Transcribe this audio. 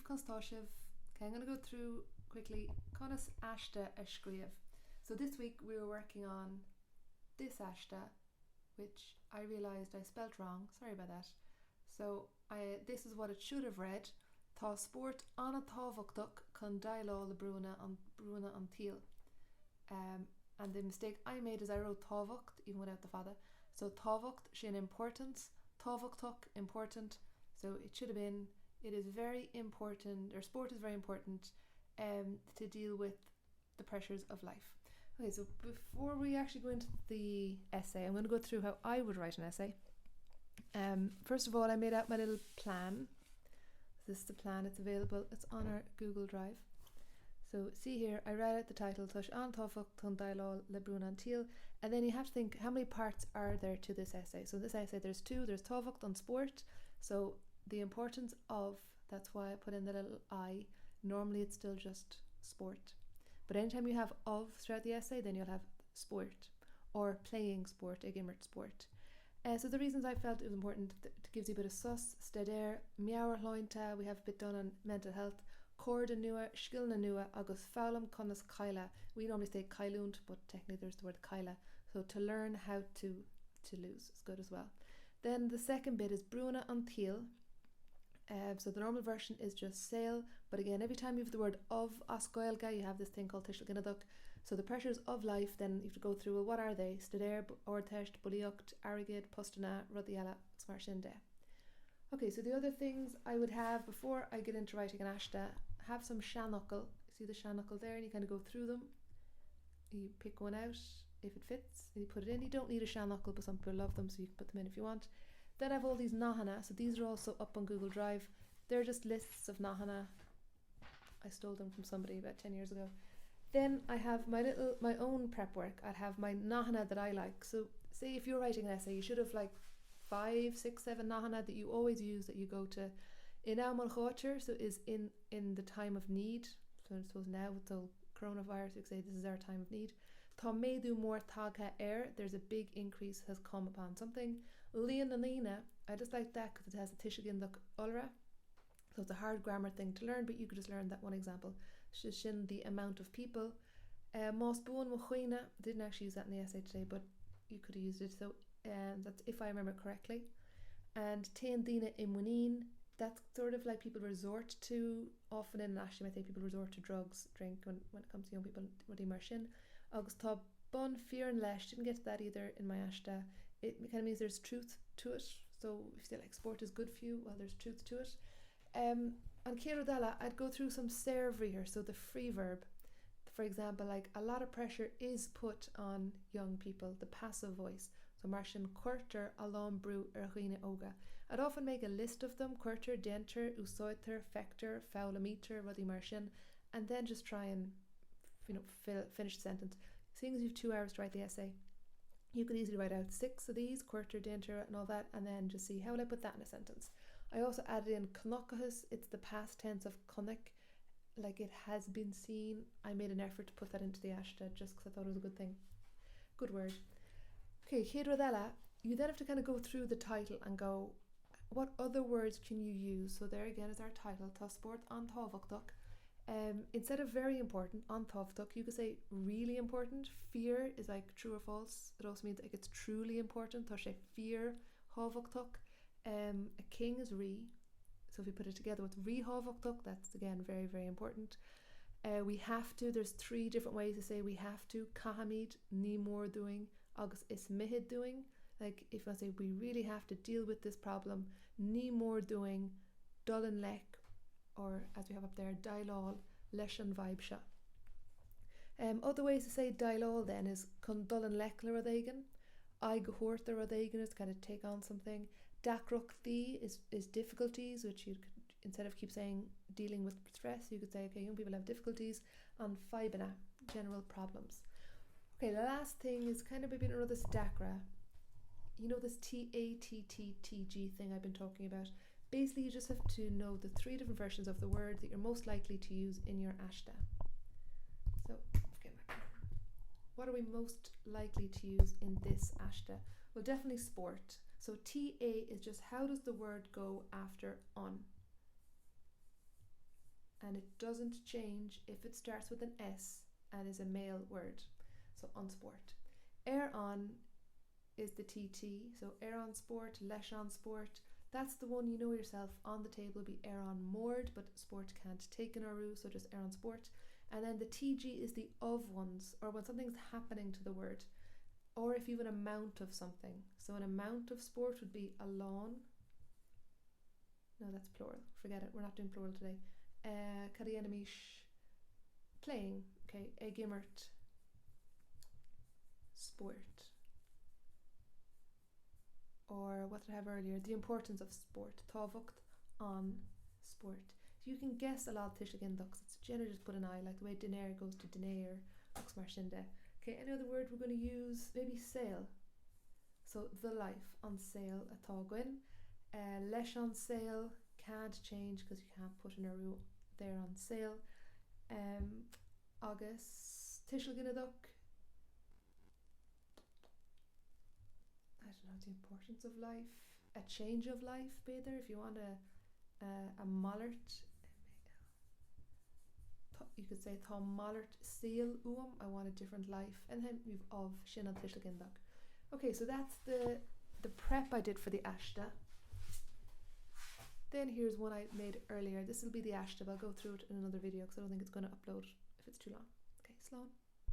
Constáisih. Okay, I'm going to go through quickly. Conas aiste scríobh. So this week we were working on this aiste, which I realised I spelt wrong. Sorry about that. So this is what it should have read. Tá sport an a tábhachtach chun dailá le brúna an tíl. And the mistake I made is I wrote tábhacht even without the fada. So tábhacht sin importance, tábhachtach important. So it should have been, it is very important, or sport is very important to deal with the pressures of life. Okay, so before we actually go into the essay, I'm going to go through how I would write an essay. First of all, I made out my little plan. This is the plan, it's available, it's on our Google Drive. So see here, I read out the title, Tush an tábhacht chun dailá le brúna an tíl, and then you have to think how many parts are there to this essay. So this essay, there's two, there's tábhacht on sport, so the importance of, that's why I put in the little I. Normally it's still just sport. But anytime you have of throughout the essay, then you'll have sport, or playing sport, gimmert sport. So the reasons I felt it was important, it gives you a bit of sus, stadair, meabhar hláinte, we have a bit done on mental health, corda nua, skillna nua, agus fálam conas caile. We normally say cailúnt, but technically there's the word caile. So to learn how to lose is good as well. Then the second bit is brúna an tíl. So the normal version is just sail, but again, every time you have the word of ascoilga, you have this thing called tishal ginaduk. So the pressures of life, then you have to go through, well, what are they? Stadair, ortest, buliocht, arigid, postana, rodiala, smarshinde. Okay, so the other things I would have before I get into writing an aiste, have some shannuckle. See the shannuckle there, and you kind of go through them. You pick one out if it fits, and you put it in. You don't need a shannuckle, but some people love them, so you can put them in if you want. Then I have all these nahana, so these are also up on Google Drive. They're just lists of nahana. I stole them from somebody about 10 years ago. Then I have my own prep work. I'd have my nahana that I like. So say if you're writing an essay, you should have like 5, 6, 7 nahana that you always use, that you go to in Amal Chocher, so is in the time of need. So I suppose now with the coronavirus, you could say this is our time of need. Tá méadú mór tága there's a big increase has come upon something. Líon na lína, I just like that because it has a tishagin look ulra. So it's a hard grammar thing to learn, but you could just learn that one example. Shin the amount of people. Mós buan mo chuoine, didn't actually use that in the essay today, but you could have used it. So that's if I remember correctly. And tein dina immunin, that's sort of like people resort to, often in actually I think people resort to drugs, drink when it comes to young people, rudí mar sin. Agus tá bon fear and lesh, didn't get to that either in my aiste. It kind of means there's truth to it. So if you say like sport is good for you, well, there's truth to it. And Kirodella, I'd go through some serve here, so the free verb. For example, like a lot of pressure is put on young people, the passive voice. So Martian quarter, alon brew, erhuine oga. I'd often make a list of them, quarter, denter, usoiter, fector, faulometer, ruddy Martian, and then just try and finish the sentence. Seeing as you've 2 hours to write the essay, you could easily write out 6 of these, quarter, denter, and all that, and then just see how will I put that in a sentence. I also added in conocahus, it's the past tense of conic, like it has been seen. I made an effort to put that into the aiste just because I thought it was a good thing. Good word. Okay, hydrodella, you then have to kind of go through the title and go, what other words can you use? So there again is our title, Tá sport an tábhachtach. Instead of very important, an tábhachtach, you could say really important. Fear is like true or false. It also means like it's truly important. Tá sé fear tábhachtach. A king is ri. So if we put it together with ri tábhachtach, that's again very, very important. We have to, there's 3 different ways to say we have to. Cahamid, ní mór doing, agus is mihid doing. Like if I say we really have to deal with this problem, ní mór doing, dulin lek, or as we have up there, dailál, leis an bhaibse. Other ways to say dailál then is chun dulin lek le rodéigen. I gohort the rodéigen is to kind of take on something. Dacrochty is difficulties, which you could, instead of keep saying dealing with stress, you could say, okay, young people have difficulties. And fibina, general problems. Okay, the last thing is kind of maybe another this dacra. You know this TATTTG thing I've been talking about. Basically, you just have to know the 3 different versions of the word that you're most likely to use in your aiste. So, what are we most likely to use in this aiste? Well, definitely sport. So TA is just how does the word go after on. and it doesn't change if it starts with an S and is a male word. So unsport. Air on is the TT, so air on sport, leis on sport. That's the one you know yourself. On the table will be air on moored, but sport can't take an RU, so just air on sport. And then the TG is the of ones, or when something's happening to the word, or if you have an amount of something. So an amount of sport would be a lawn. No, that's plural. Forget it. We're not doing plural today. Carianamish, playing. Okay, a gimmert, sport. Or what did I have earlier? The importance of sport. Tábhacht on sport. So you can guess a lot of Tishlik Indux. It's generally just put an I, like the way dinair goes to dinair, looks marshinde. Okay, any other word we're going to use? Maybe sale. So the life on sale at Tágwin. Leis on sale can't change because you can't put an RU there on sale. Agus Tishlik Induk. I don't know, the importance of life, a change of life, Beather, if you want a mollart, you could say Tá mollart seal I want a different life, and then we've of Shin an Tishlik Induk. Okay, so that's the prep I did for the Ashta. Then here's one I made earlier. This will be the Ashta, but I'll go through it in another video because I don't think it's going to upload if it's too long. Okay, slow on.